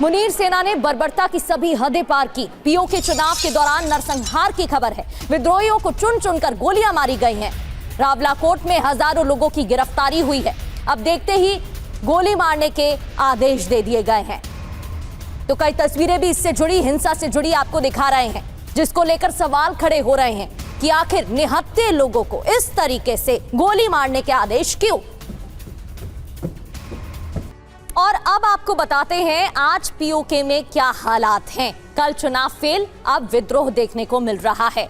मुनीर सेना ने बर्बरता की सभी हदें पार की। पीओके चुनाव के दौरान नरसंहार की खबर है। विद्रोहियों को चुन चुनकर गोलियां मारी गई हैं। रावलाकोट में हजारों लोगों की गिरफ्तारी हुई है। अब देखते ही गोली मारने के आदेश दे दिए गए हैं। तो कई तस्वीरें भी इससे जुड़ी, हिंसा से जुड़ी आपको दिखा रहे हैं, जिसको लेकर सवाल खड़े हो रहे हैं कि आखिर निहत्थे लोगों को इस तरीके से गोली मारने के आदेश क्यों। और अब आपको बताते हैं आज पीओके में क्या हालात हैं। कल चुनाव फेल, अब विद्रोह देखने को मिल रहा है।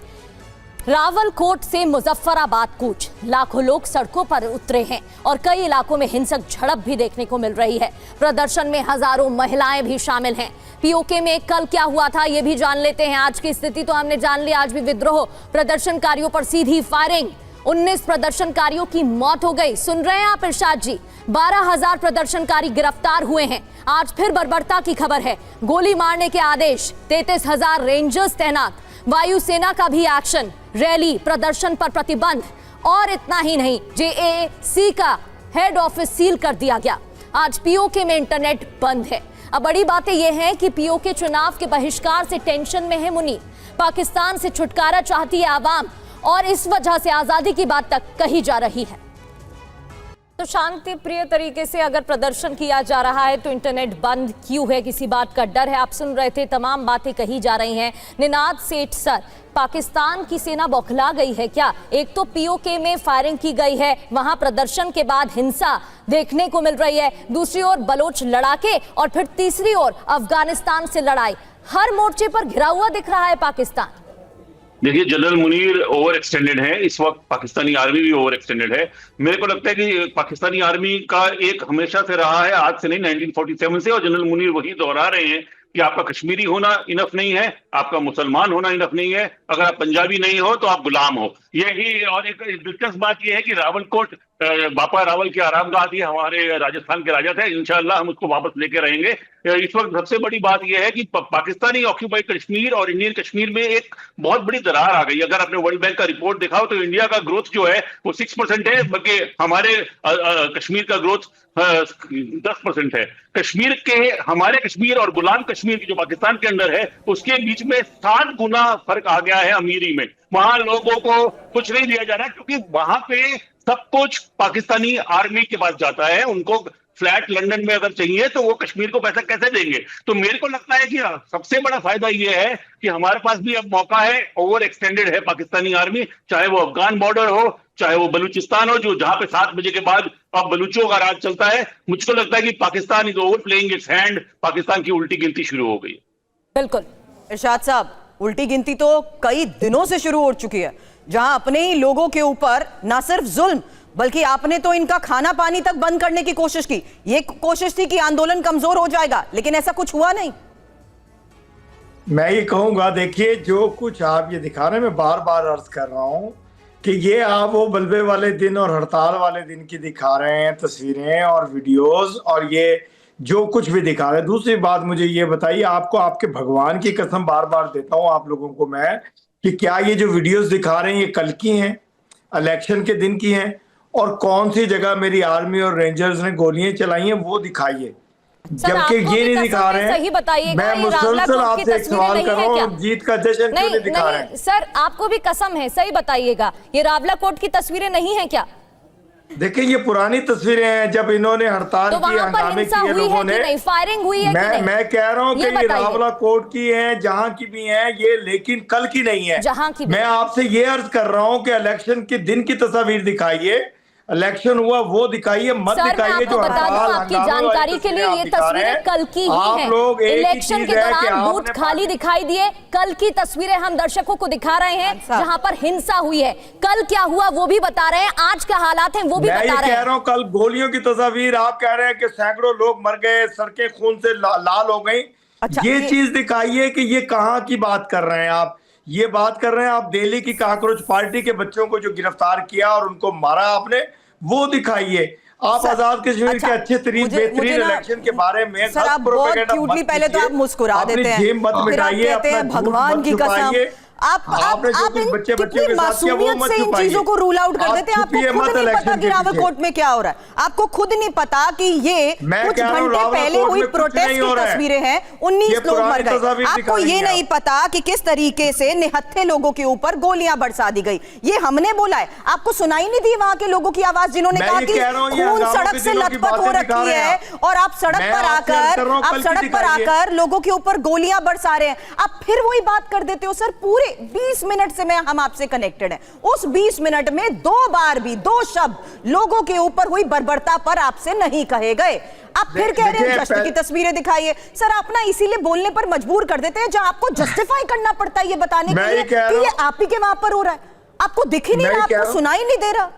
रावलकोट से मुजफ्फराबाद कूच, लाखों लोग सड़कों पर उतरे हैं और कई इलाकों में हिंसक झड़प भी देखने को मिल रही है। प्रदर्शन में हजारों महिलाएं भी शामिल हैं। पीओके में कल क्या हुआ था ये भी जान लेते हैं। आज की स्थिति तो हमने जान ली। आज भी विद्रोह, प्रदर्शनकारियों पर सीधी फायरिंग, 19 प्रदर्शनकारियों की मौत हो गई। सुन रहे हैं आप इरशाद जी, 12,000 प्रदर्शनकारी गिरफ्तार हुए हैं। आज फिर बर्बरता की खबर है। गोली मारने के आदेश, 33,000 रेंजर्स तैनात, वायुसेना का भी एक्शन, रैली प्रदर्शन पर प्रतिबंध। और इतना ही नहीं, जेएसी का हेड ऑफिस सील कर दिया गया। आज पीओके में इंटरनेट बंद है। अब बड़ी बातें यह है कि पीओके चुनाव के बहिष्कार से टेंशन में है मुनीर। पाकिस्तान से छुटकारा चाहती है आवाम और इस वजह से आजादी की बात तक कही जा रही है। तो शांति प्रिय तरीके से अगर प्रदर्शन किया जा रहा है तो इंटरनेट बंद क्यों है, किसी बात का डर है? आप सुन रहे थे, तमाम बातें कही जा रही हैं। निनाद सेठ सर, पाकिस्तान की सेना बौखला गई है क्या? एक तो पीओके में फायरिंग की गई है, वहां प्रदर्शन के बाद हिंसा देखने को मिल रही है, दूसरी ओर बलोच लड़ाके और फिर तीसरी ओर अफगानिस्तान से लड़ाई। हर मोर्चे पर घिरा हुआ दिख रहा है पाकिस्तान। देखिए, जनरल मुनीर ओवर एक्सटेंडेड है इस वक्त, पाकिस्तानी आर्मी भी ओवर एक्सटेंडेड है। मेरे को लगता है कि पाकिस्तानी आर्मी का एक हमेशा से रहा है, आज से नहीं, 1947 से, और जनरल मुनीर वही दोहरा रहे हैं कि आपका कश्मीरी होना इनफ नहीं है, आपका मुसलमान होना इनफ नहीं है, अगर आप पंजाबी नहीं हो तो आप गुलाम हो। यही। और एक दिलचस्प बात यह है कि रावलकोट बापा रावल की आरामगाह थी, हमारे राजस्थान के राजा थे, इंशाअल्लाह हम उसको वापस लेके रहेंगे। इस वक्त सबसे बड़ी बात यह है कि पाकिस्तानी ऑक्यूपाइड कश्मीर और इंडियन कश्मीर में एक बहुत बड़ी दरार आ गई। अगर आपने वर्ल्ड बैंक का रिपोर्ट देखा हो तो इंडिया का ग्रोथ जो है वो 6% है, बल्कि हमारे कश्मीर का ग्रोथ 10% है। कश्मीर के, हमारे कश्मीर और गुलाम कश्मीर की जो पाकिस्तान के अंदर है, उसके बीच में 60 गुना फर्क आ गया है अमीरी में। वहां लोगों को कुछ नहीं दिया जा रहा क्योंकि वहां पे सब कुछ पाकिस्तानी आर्मी के पास जाता है। उनको फ्लैट लंदन में अगर चाहिए तो वो कश्मीर को पैसा कैसे देंगे? तो मेरे को लगता है कि सबसे बड़ा फायदा ये है कि हमारे पास भी अब मौका है। ओवर एक्सटेंडेड है पाकिस्तानी आर्मी, चाहे वो अफगान बॉर्डर हो, चाहे वो बलूचिस्तान हो, जो जहां पे 7 बजे के बाद अब बलूचों का राज चलता है। मुझको लगता है कि Pakistan is over playing it's hand. Pakistan की उल्टी गिनती शुरू हो गई। बिल्कुल इरशाद साहब, उल्टी गिनती तो कई दिनों से शुरू हो चुकी है, जहां अपने ही लोगों के ऊपर ना सिर्फ जुल्म बल्कि आपने तो इनका खाना पानी तक बंद करने की कोशिश की। ये कोशिश थी कि आंदोलन कमजोर हो जाएगा, लेकिन ऐसा कुछ हुआ नहीं। मैं ये कहूंगा, देखिए जो कुछ आप ये दिखा रहे हैं, मैं बार बार अर्ज कर रहा हूं कि ये आप वो बल्बे वाले दिन और हड़ताल वाले दिन की दिखा रहे हैं तस्वीरें और वीडियोस, और ये जो कुछ भी दिखा रहे हैं। दूसरी बात मुझे ये बताइए, आपको आपके भगवान की कसम बार बार देता हूं आप लोगों को मैं, कि क्या ये जो वीडियोस दिखा रहे हैं ये कल की हैं, इलेक्शन के दिन की हैं, और कौन सी जगह मेरी आर्मी और रेंजर्स ने गोलियां चलाई हैं वो दिखाइए, जबकि ये नहीं दिखा रहे हैं। मैं मुसलसल आपसे एक सवाल कर रहा हूँ, जीत का जश्न क्यों नहीं दिखा रहे हैं? सर आपको भी कसम है, सही बताइएगा, ये रावलाकोट की तस्वीरें नहीं है क्या? देखिए, ये पुरानी तस्वीरें हैं जब इन्होंने हड़ताल तो की, हंगामे किए लोगों ने। फायरिंग हुई है कि नहीं? मैं कह रहा हूँ कि ये रावलाकोट की है, जहां की भी है ये, लेकिन कल की नहीं है। जहां की मैं आपसे ये अर्ज कर रहा हूँ कि इलेक्शन के दिन की तस्वीर दिखाइए, इलेक्शन हुआ वो दिखाइए, मत दिखाइए जो आपकी जानकारी के लिए ये तस्वीरें कल की ही हैं। इलेक्शन के दौरान बूथ खाली दिखाई दिए, कल की तस्वीरें हम दर्शकों को दिखा रहे हैं जहां पर हिंसा हुई है। कल क्या हुआ वो भी बता रहे हैं, आज क्या हालात हैं वो भी बता रहे हैं। मैं कह रहा हूं, कल गोलियों की तस्वीर, आप कह रहे हैं कि सैकड़ों लोग मर गए, सड़कें खून से लाल हो गई। ये चीज दिखाइए कि ये कहां की बात कर रहे हैं आप। ये बात कर रहे हैं आप दिल्ली की काकरोच पार्टी के बच्चों को जो गिरफ्तार किया और उनको मारा आपने, वो दिखाइए। आप आजाद कश्मीर के अच्छे तरीन बेहतरीन इलेक्शन के बारे में सर, आप बहुत क्यूटली पहले तो आप मुस्कुरा देते हैं, जेब मत मिटाइए, कहते हैं भगवान की कसम, आपने जो कुछ बच्चे बच्चियों के साथ किया वो मत से इन छुपाइए। चीजों को रूल आउट कर आप देते हैं। आपको छुपिए खुद मत नहीं इलेक्शन पता कि के रावलकोट पीछे। में क्या हो रहा है, आपको खुद नहीं पता कि ये मैं कुछ कह रहा हूं, घंटे रावलकोट पहले हुई में कुछ प्रोटेस्ट नहीं की हो रहा है। तस्वीरें हैं, 19 ये लोग मर पुरानी गए। तस्वीर आपको दिखा ये रही नहीं हैं पता कि किस तरीके से निहत्थे लोगों के ऊपर गोलियां बरसा दी गई। ये हमने बोला है, आपको सुनाई नहीं दी वहां के लोगों की आवाज जिन्होंने मैं कहा ये कि कह रहा हूं, ये खून हंगामों सड़क के से दिनों की लथपथ हो बातें दिखा रखी रहे हैं है और आप सड़क मैं पर आपसे अर्ज कर रहा हूं, आप कल की सड़क पर दिखाइए। आकर लोगों के ऊपर गोलियां बरसा रहे हैं। आप फिर वही बात कर देते हो सर। पूरे 20 मिनट से हम आपसे कनेक्टेड हैं, उस 20 मिनट में 2 बार भी 2 शब्द लोगों के ऊपर हुई बर्बरता पर आपसे नहीं कहे गए। आप फिर कह रहे हैं जश्न की तस्वीरें दिखाइए। सर आप ना इसीलिए बोलने पर मजबूर कर देते हैं जहां आपको जस्टिफाई करना पड़ता है ये बताने के लिए कि ये आप ही के वहां पर हो रहा है। आपको दिख ही नहीं रहा, आपको सुनाई नहीं दे रहा।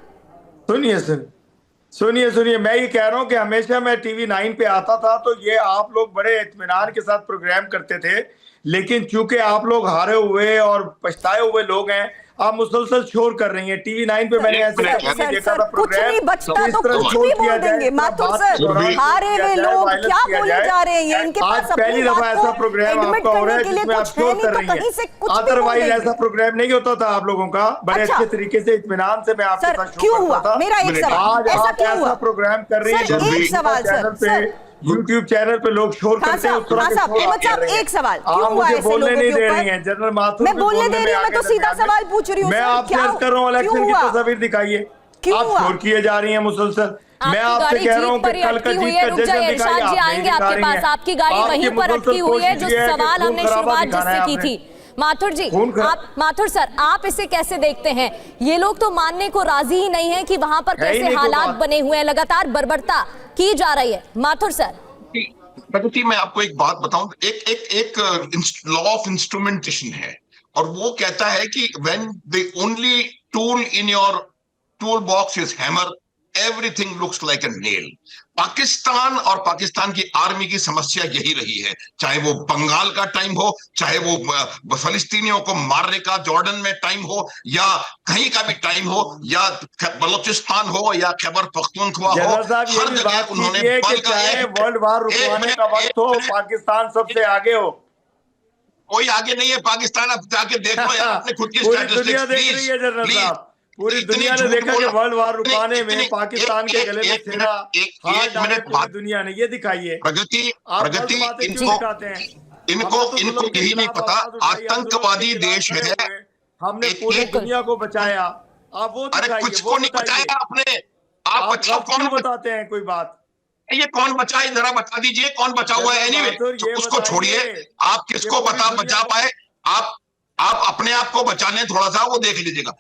सुनिए, मैं ये कह रहा हूं कि हमेशा मैं टीवी 9 पे आता था तो ये आप लोग बड़े इत्मीनान के साथ प्रोग्राम करते थे, लेकिन चूंकि आप लोग हारे हुए और पछताए हुए लोग हैं, आप मुसलसल शोर कर रही हैं। टीवी 9 पे मैंने ऐसे कभी नहीं देखा था कुछ प्रोग्राम। नहीं बचता इस तो तरह कुछ शोर भी किया बोल जाए, देंगे। इस तरह माथुर बात सर, किया जाए, हारे हुए जाए, लोग वायलेंस क्या किया बोले जाए। जा रहे हैं, इनके आज पास पहली अपनी दफा बात ऐसा को प्रोग्राम एडमिट आपका हो रहा करने है के लिए जिसमें आप कुछ है शोर नहीं, कर तो रही कहीं से हैं। कुछ भी बोल अदरवाइज देंगे। ऐसा प्रोग्राम नहीं होता था आप लोगों का। बड़े अच्छा। अच्छे तरीके से इत्मीनान से मैं आपके सर साथ शो क्यों करता हुआ? था। मेरा एक सवाल, आज ऐसा आप क्यों ऐसा हुआ? प्रोग्राम कर रही है सर एक सवाल सर, यूट्यूब चैनल पे लोग शोर खान करते हैं, साहब, उस तरह खान के साहब, शोर अहमद आप कर साहब, रहे हैं। एक सवाल, क्यों आप हुआ मुझे ऐसे बोलने लोगों नहीं के दे ऊपर? रही हैं। जनरल माथुर मैं भी बोलने बोलने दे में रही हूं, मैं आगे तो सीधा दरमियान में। सवाल पूछ रही हूँ मैं सर, आपसे क्या अर्ज कर रहा हूँ, क्यों इलेक्शन की हुआ? तस्वीर दिखाइए। क्यों आप हुआ? शोर किए जा रही हैं मुसलसल। मैं आपकी आपसे गाड़ी कह रहा जीप हूँ पर कि ही कल का अटकी हुई जीत है। का रुक जश्न जाइए, दिखाइए। इरशाद जी आप आएंगे नहीं दिखा आपके रही पास। हैं। आपकी गाड़ी आपकी वहीं पर मुसलसल अटकी हुई है, जो कोशिश ये है कि सवाल खून हमने खराबा शुरुआत दिखाना है जिससे की आपने। थी। माथुर जी, खून खराब- आप माथुर सर, आप इसे कैसे देखते हैं? ये लोग तो मानने को राजी ही नहीं है कि वहां पर है ही कैसे नहीं कोई हालात बात। बने हुए हैं, लगातार बर्बरता की जा रही है। माथुर सर, प्रगति, मैं आपको एक बात बताऊं। एक लॉ ऑफ इंस्ट्रूमेंटेशन है और वो कहता है कि when the only tool in your tool box is hammer, everything looks like a nail. Pakistan और पाकिस्तान की आर्मी की समस्या यही रही है, चाहे वो बंगाल का टाइम हो, चाहे वो फलस्तीनियों को मारने का जॉर्डन में टाइम हो, या कहीं का भी टाइम हो, या बलोचिस्तान हो, या खैबर पख्तूनख्वा हो, जनरल साहब ये हर भी जगह बात उन्होंने कीजिए कि बल का चाहे वर्ल्ड वार रुकवाने का वक्त हो, पाकिस्तान सबसे आगे हो। कोई आगे नहीं है। पाकिस्तान अब जाके देख लो यार अपने खुद की पूरी स्टैटिस्टिक्स, दुनिया देख प्लीज रही है जनरल प्लीज। साहब। पूरी इतनी दुनिया ने झूठ देखा कि बोला। वर्ल्ड वार रुकवाने इतनी- में पाकिस्तान के एक- गले में एक सेना मिनट- एक- हाथ एक डाले मिनट पूरी बात। दुनिया ने। ये दिखाइए। प्रगति आप गलत प्रगति बातें क्यों इनको दिखाते हैं? इनको हमने तो इनको जुल्म के यही नहीं खिलाफ पता आवाज उठाई, हम जुल्म आतंकवादी के खिलाफ देश खड़े है। हुए। हमने एक- पूरी एक- दुनिया को बचाया। आप वो अरे दिखाइए, कुछ वो को नहीं बताइए। बचाया आपने। आप अच्छा गलत क्यों कौन बताते हैं कोई बात? ये कौन बचा है, जरा बता दीजिए कौन बचा हुआ है। जनरल एनीवे बहादुर, ये उसको बताइए छोड़िए। आप किसको कि पूरी बचा दुनिया पाए, आप अपने आप को बचा लें थोड़ा सा, वो देख लीजिएगा।